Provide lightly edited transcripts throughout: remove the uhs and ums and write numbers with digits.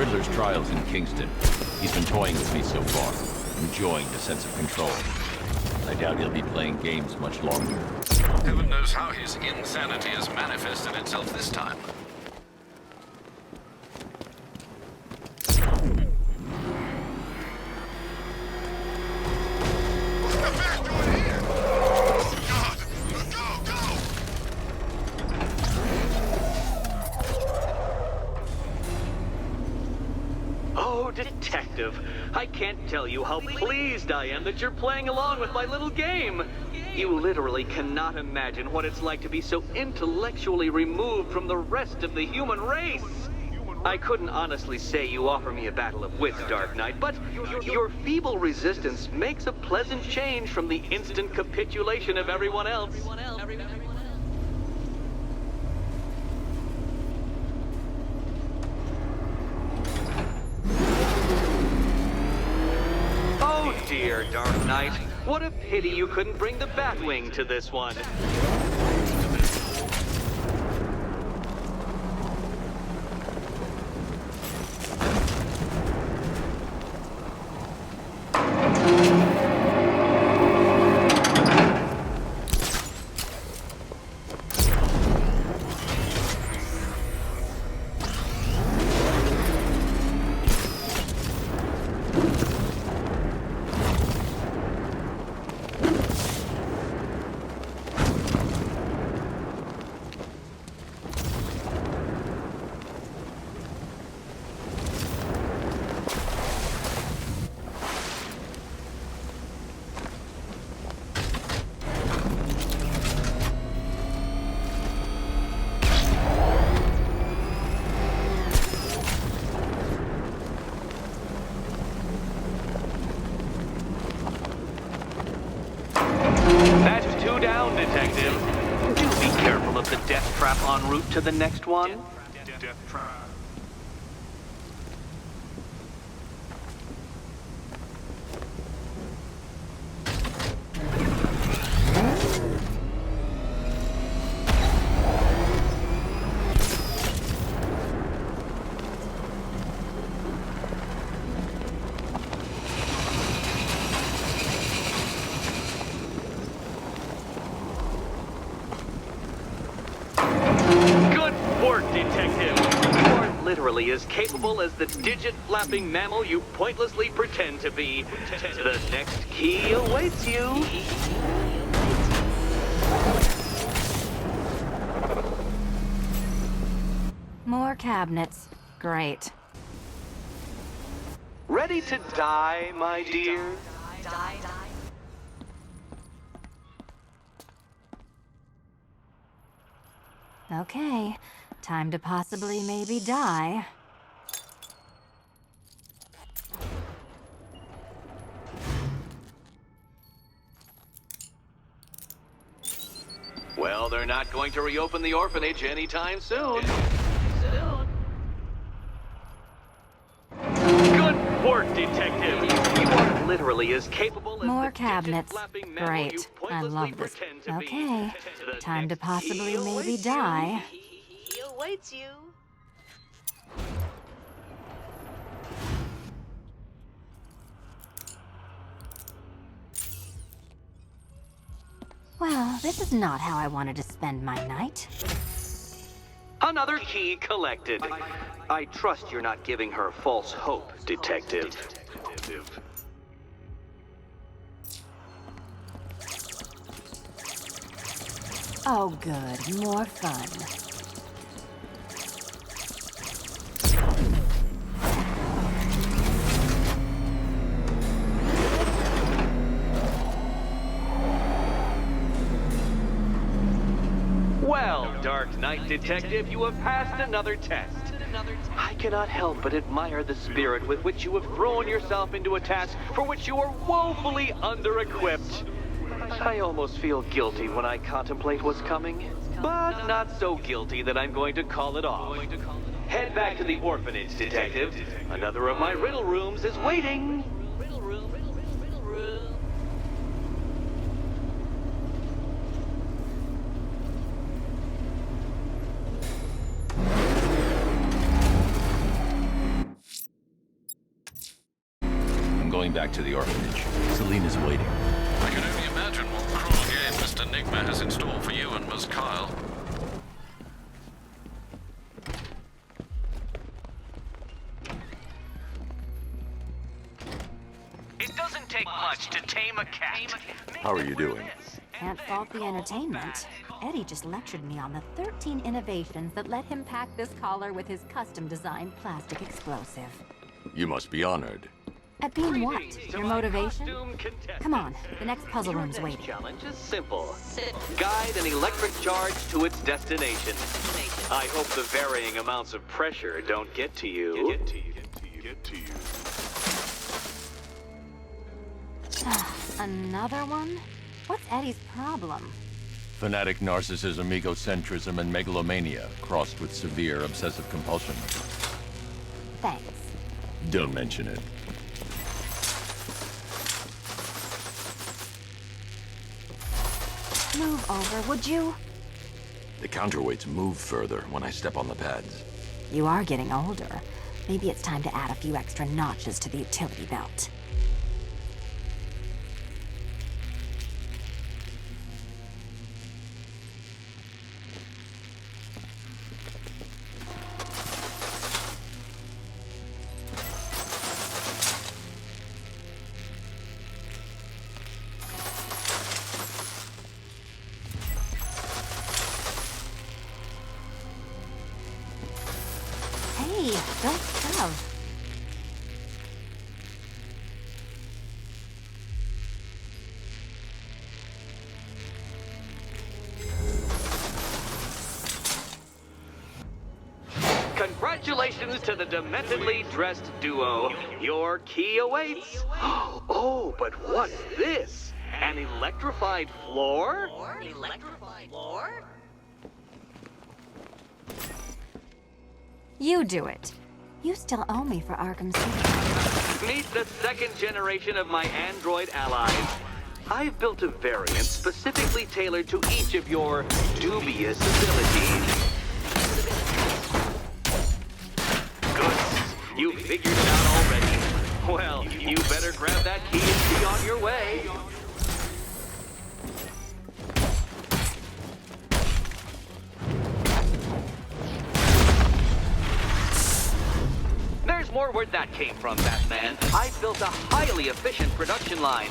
Riddler's trials in Kingston. He's been toying with me so far, enjoying the sense of control. I doubt he'll be playing games much longer. Heaven knows how his insanity has manifested itself this time. Oh, Detective, I can't tell you how pleased I am that you're playing along with my little game. You literally cannot imagine what it's like to be so intellectually removed from the rest of the human race. I couldn't honestly say you offer me a battle of wits, Dark Knight, but your feeble resistance makes a pleasant change from the instant capitulation of everyone else. Oh dear, Dark Knight. What a pity you couldn't bring the Batwing to this one. That's two down, Detective. Do be careful of the death trap en route to the next one. Death trap. Good work, Detective. You are literally as capable as the digit-flapping mammal you pointlessly pretend to be. The next key awaits you. More cabinets. Great. Ready to die, my dear? Okay, time to possibly maybe die. Well, they're not going to reopen the orphanage anytime soon. Good work, Detective. You are literally as capable as More the cabinets. digit-flapping mammal you Great. I pointlessly love this. pretend to be. Okay, The time to next possibly key maybe awaits die. He awaits you. Well, this is not how I wanted to spend my night. Another key collected. I trust you're not giving her false hope, Detective. Oh good, more fun. Well, Dark Knight Detective, you have passed another test. I cannot help but admire the spirit with which you have thrown yourself into a task for which you are woefully under-equipped. I almost feel guilty when I contemplate what's coming, but not so guilty that I'm going to call it off. Head back to the orphanage, Detective. Another of my riddle rooms is waiting. going back to the orphanage. Celine is waiting. I can only imagine what cruel game Mr. Nigma has in store for you and Ms. Kyle. It doesn't take much to tame a cat. How are you doing? Can't fault the entertainment. Eddie just lectured me on the 13 innovations that let him pack this collar with his custom-designed plastic explosive. You must be honored. At being what? Your motivation? Come on, the next puzzle room's Next waiting. challenge is simple. Guide an electric charge to its destination. I hope the varying amounts of pressure don't get to you. Another one? What's Eddie's problem? Fanatic narcissism, egocentrism, and megalomania, crossed with severe obsessive compulsion. Thanks. Don't mention it. Move over, would you? The counterweights move further when I step on the pads. You are getting older. Maybe it's time to add a few extra notches to the utility belt. Hey, don't shove. Congratulations to the dementedly dressed duo. Your key awaits. Oh, but what's this? An electrified floor? You do it. You still owe me for Arkham City. Meet the second generation of my android allies. I've built a variant specifically tailored to each of your dubious abilities. Good. You figured it out already. Well, you better grab that key and be on your way. There's more where that came from, Batman. I built a highly efficient production line.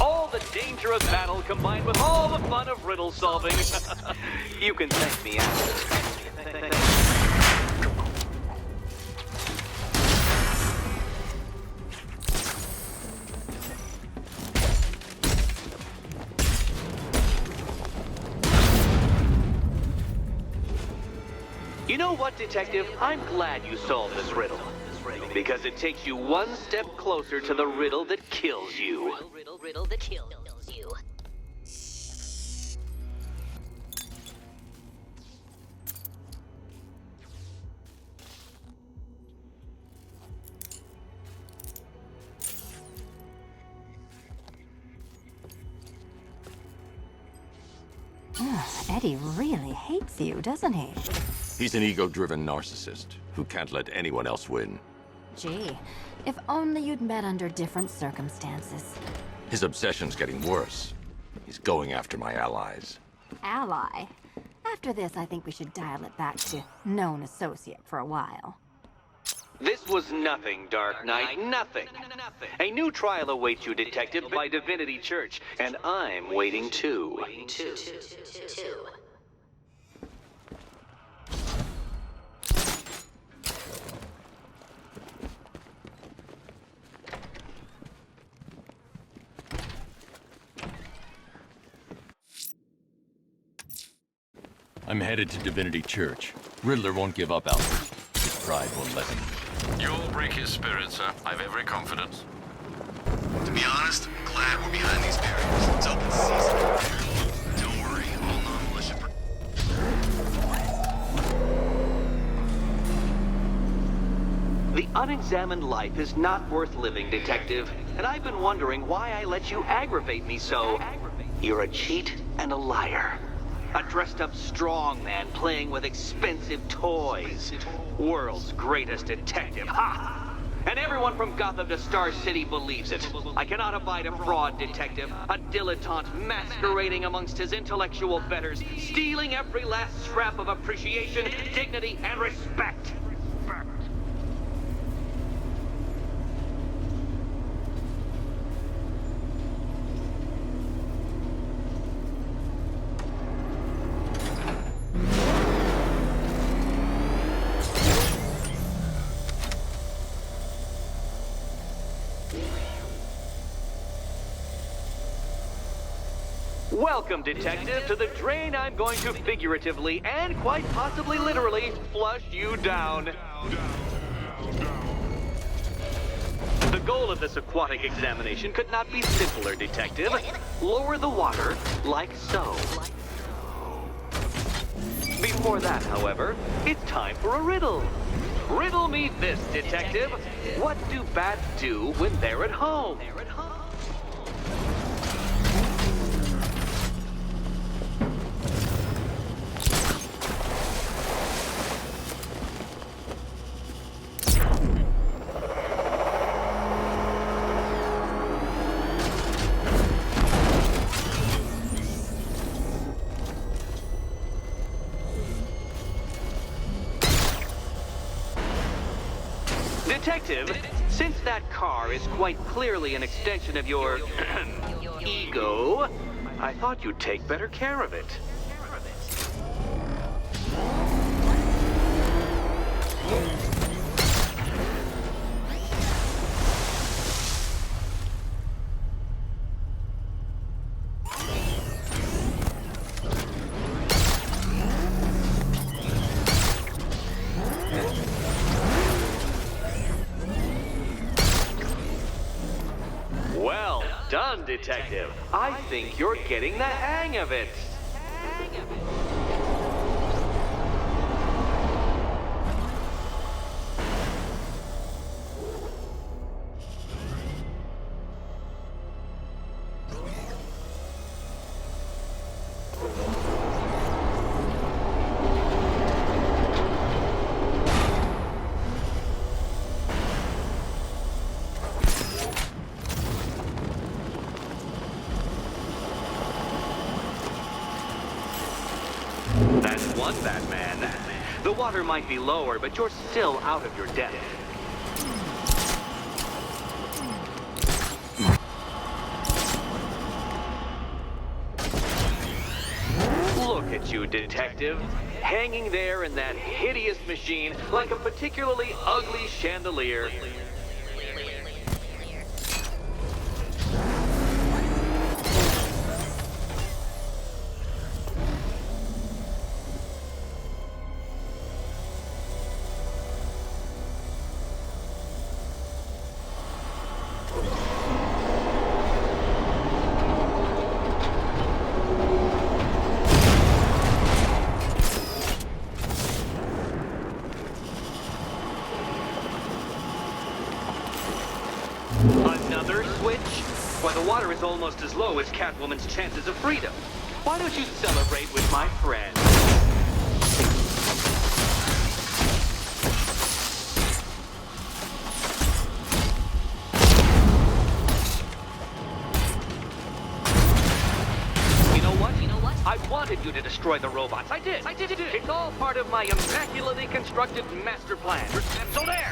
All the danger of battle combined with all the fun of riddle solving. You can thank me after. You know what, Detective? I'm glad you solved this riddle. Because it takes you one step closer to the riddle that kills you. Riddle that kills you. Eddie really hates you, doesn't he? He's an ego-driven narcissist who can't let anyone else win. Gee, if only you'd met under different circumstances. His obsession's getting worse. He's going after my allies. Ally. After this, I think we should dial it back to known associate for a while. This was nothing, Dark Knight, nothing. A new trial awaits you, Detective, by Divinity Church, and I'm waiting too. I'm headed to Divinity Church. Riddler won't give up, Alfred. His pride won't let him. You'll break his spirit, sir. I've every confidence. To be honest, I'm glad we're behind these barriers. It's open season. Don't worry, all non-militia... The unexamined life is not worth living, Detective. and I've been wondering why I let you aggravate me so. You're a cheat and a liar. A dressed-up strongman playing with expensive toys. World's greatest detective, ha! And everyone from Gotham to Star City believes it. I cannot abide a fraud detective, a dilettante masquerading amongst his intellectual betters, stealing every last scrap of appreciation, dignity, and respect. Welcome, detective, to the drain I'm going to figuratively and quite possibly literally flush you down. The goal of this aquatic examination could not be simpler, detective. Lower the water like so. Before that, however, it's time for a riddle. Riddle me this, detective. What do bats do when they're at home? Detective, since that car is quite clearly an extension of your ego, I thought you'd take better care of it. Well done, detective. I think you're getting the hang of it. That's one Batman. The water might be lower, but you're still out of your depth. Look at you, detective. Hanging there in that hideous machine like a particularly ugly chandelier. Another switch? Why, the water is almost as low as Catwoman's chances of freedom. Why don't you celebrate with my friend? You know what? I wanted you to destroy the robots. I did. It's all part of my immaculately constructed master plan. So there!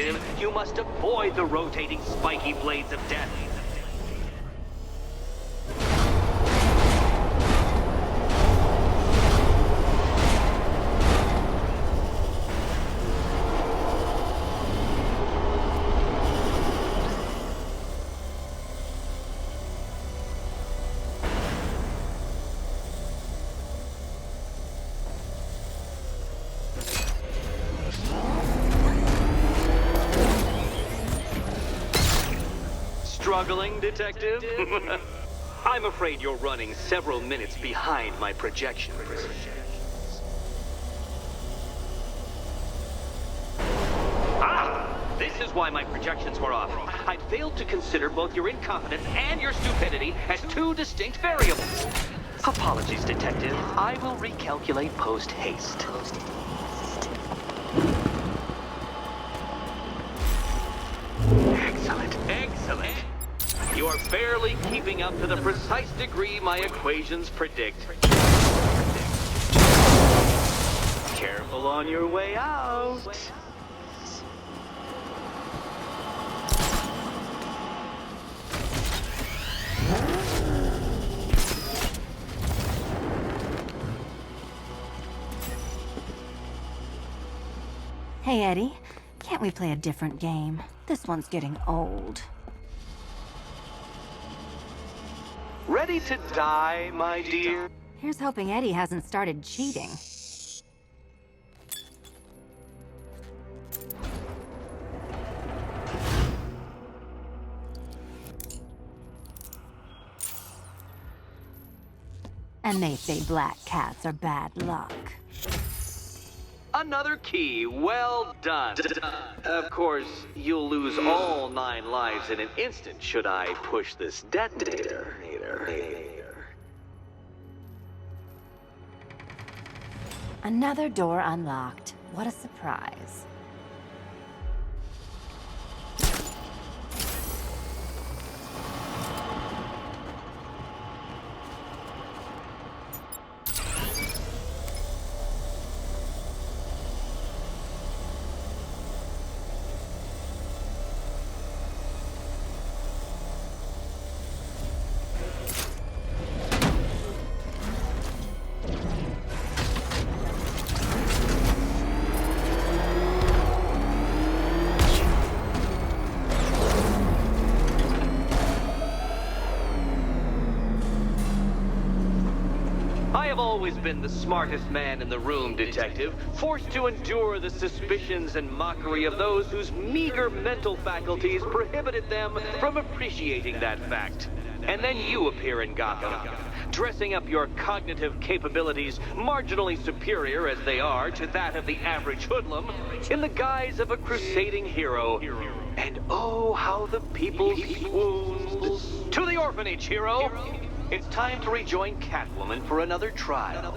detective. You must avoid the rotating, spiky blades of death. Struggling, detective? I'm afraid you're running several minutes behind my projections. This is why my projections were off. I failed to consider both your incompetence and your stupidity as two distinct variables. Apologies, detective. I will recalculate post-haste. Excellent, excellent. You are barely keeping up to the precise degree my equations predict. Careful on your way out. Hey, Eddie. Can't we play a different game? This one's getting old. Ready to die, my dear? Here's hoping Eddie hasn't started cheating. And they say black cats are bad luck. Another key. Well done. Of course, you'll lose all 9 lives in an instant should I push this detonator. Another door unlocked. What a surprise. I have always been the smartest man in the room, detective, forced to endure the suspicions and mockery of those whose meager mental faculties prohibited them from appreciating that fact. And then you appear in Gotham, dressing up your cognitive capabilities marginally superior as they are to that of the average hoodlum, in the guise of a crusading hero. And oh, how the people swooned. To the orphanage, hero! It's time to rejoin Catwoman for another trial.